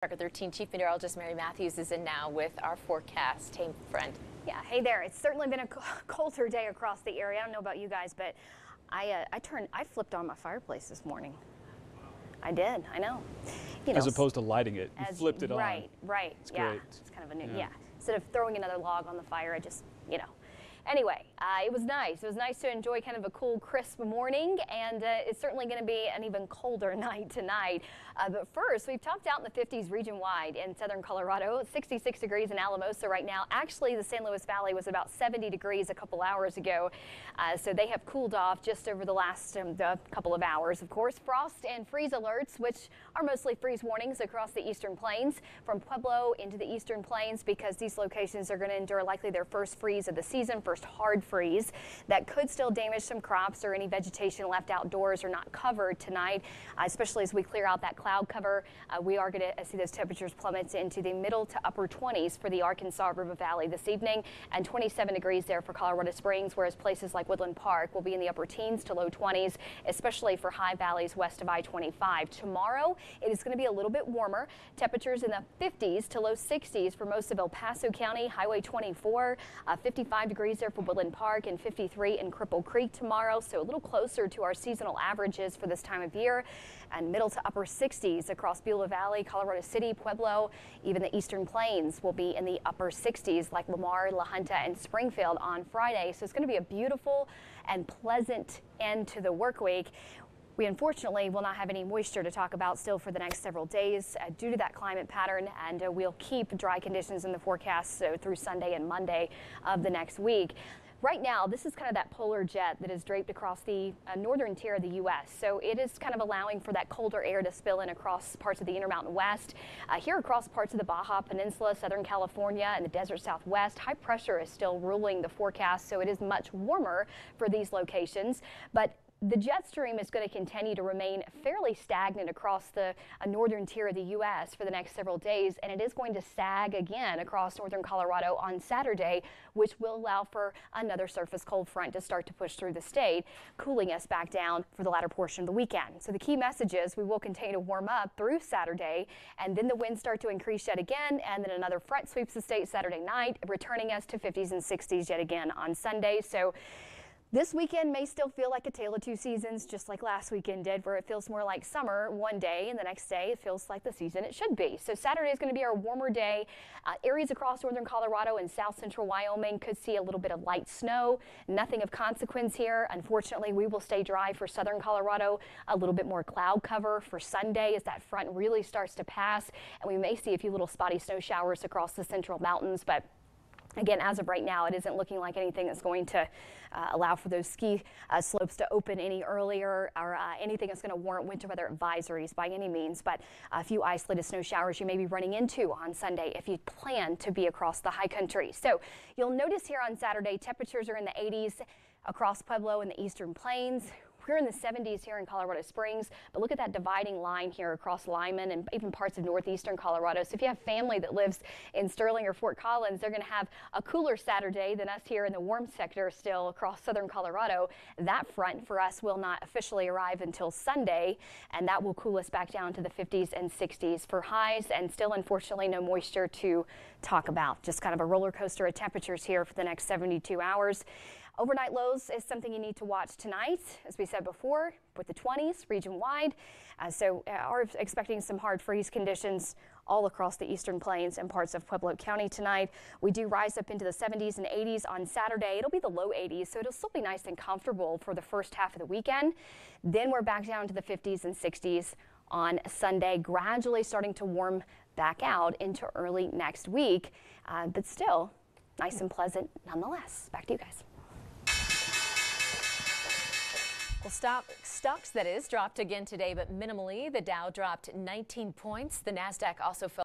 Tracker 13 Chief Meteorologist Mary Matthews is in now with our forecast. Hey, friend. Yeah, hey there. It's certainly been a colder day across the area. I don't know about you guys, but I flipped on my fireplace this morning. I did. I know. You know, as opposed to lighting it, you flipped it on. Right. It's yeah, great. It's kind of a new, yeah. Instead of throwing another log on the fire, I just, Anyway, it was nice. It was nice to enjoy kind of a cool, crisp morning, and it's certainly going to be an even colder night tonight. But first, we've topped out in the 50s region-wide in southern Colorado. 66 degrees in Alamosa right now. Actually, the San Luis Valley was about 70 degrees a couple hours ago, so they have cooled off just over the last couple of hours. Of course, frost and freeze alerts, which are mostly freeze warnings across the eastern plains, from Pueblo into the eastern plains, because these locations are going to endure likely their first freeze of the season, first hard freeze that could still damage some crops or any vegetation left outdoors or not covered tonight, especially as we clear out that cloud cover. We are going to see those temperatures plummet into the middle to upper 20s for the Arkansas River Valley this evening, and 27 degrees there for Colorado Springs, whereas places like Woodland Park will be in the upper teens to low 20s, especially for high valleys west of I-25. Tomorrow, it is going to be a little bit warmer. Temperatures in the 50s to low 60s for most of El Paso County, Highway 24, 55 degrees there for Woodland Park, and 53 in Cripple Creek tomorrow, so a little closer to our seasonal averages for this time of year, and middle to upper 60s across Beulah Valley, Colorado City, Pueblo, even the eastern plains will be in the upper 60s like Lamar, La Junta, and Springfield on Friday. So it's going to be a beautiful and pleasant end to the work week. We unfortunately will not have any moisture to talk about still for the next several days due to that climate pattern, and we'll keep dry conditions in the forecast through Sunday and Monday of the next week. Right now, this is kind of that polar jet that is draped across the northern tier of the U.S., so it is kind of allowing for that colder air to spill in across parts of the Intermountain West. Here across parts of the Baja Peninsula, Southern California, and the desert Southwest, high pressure is still ruling the forecast, so it is much warmer for these locations. But the jet stream is going to continue to remain fairly stagnant across the northern tier of the U.S. for the next several days, and it is going to sag again across northern Colorado on Saturday, which will allow for another surface cold front to start to push through the state, cooling us back down for the latter portion of the weekend. So the key message is we will continue to warm up through Saturday, and then the winds start to increase yet again, and then another front sweeps the state Saturday night, returning us to 50s and 60s yet again on Sunday. So this weekend may still feel like a tale of two seasons, just like last weekend did, where it feels more like summer one day and the next day it feels like the season it should be. So Saturday is going to be our warmer day. Areas across northern Colorado and south central Wyoming could see a little bit of light snow. Nothing of consequence here. Unfortunately, we will stay dry for southern Colorado. A little bit more cloud cover for Sunday as that front really starts to pass, and we may see a few little spotty snow showers across the central mountains, but again, as of right now, it isn't looking like anything that's going to allow for those ski slopes to open any earlier, or anything that's going to warrant winter weather advisories by any means. But a few isolated snow showers you may be running into on Sunday if you plan to be across the high country. So you'll notice here on Saturday, temperatures are in the 80s across Pueblo and the eastern plains. We're in the 70s here in Colorado Springs, but look at that dividing line here across Lyman and even parts of northeastern Colorado. So if you have family that lives in Sterling or Fort Collins, they're going to have a cooler Saturday than us here in the warm sector still across southern Colorado. That front for us will not officially arrive until Sunday, and that will cool us back down to the 50s and 60s for highs, and still unfortunately no moisture to talk about. Just kind of a roller coaster of temperatures here for the next 72 hours. Overnight lows is something you need to watch tonight, as we said before, with the 20s region-wide. So are expecting some hard freeze conditions all across the eastern plains and parts of Pueblo County tonight. We do rise up into the 70s and 80s on Saturday. It'll be the low 80s, so it'll still be nice and comfortable for the first half of the weekend. Then we're back down to the 50s and 60s on Sunday, gradually starting to warm back out into early next week, but still nice and pleasant nonetheless. Back to you guys. Well, stocks, that is, dropped again today, but minimally. The Dow dropped 19 points. The NASDAQ also fell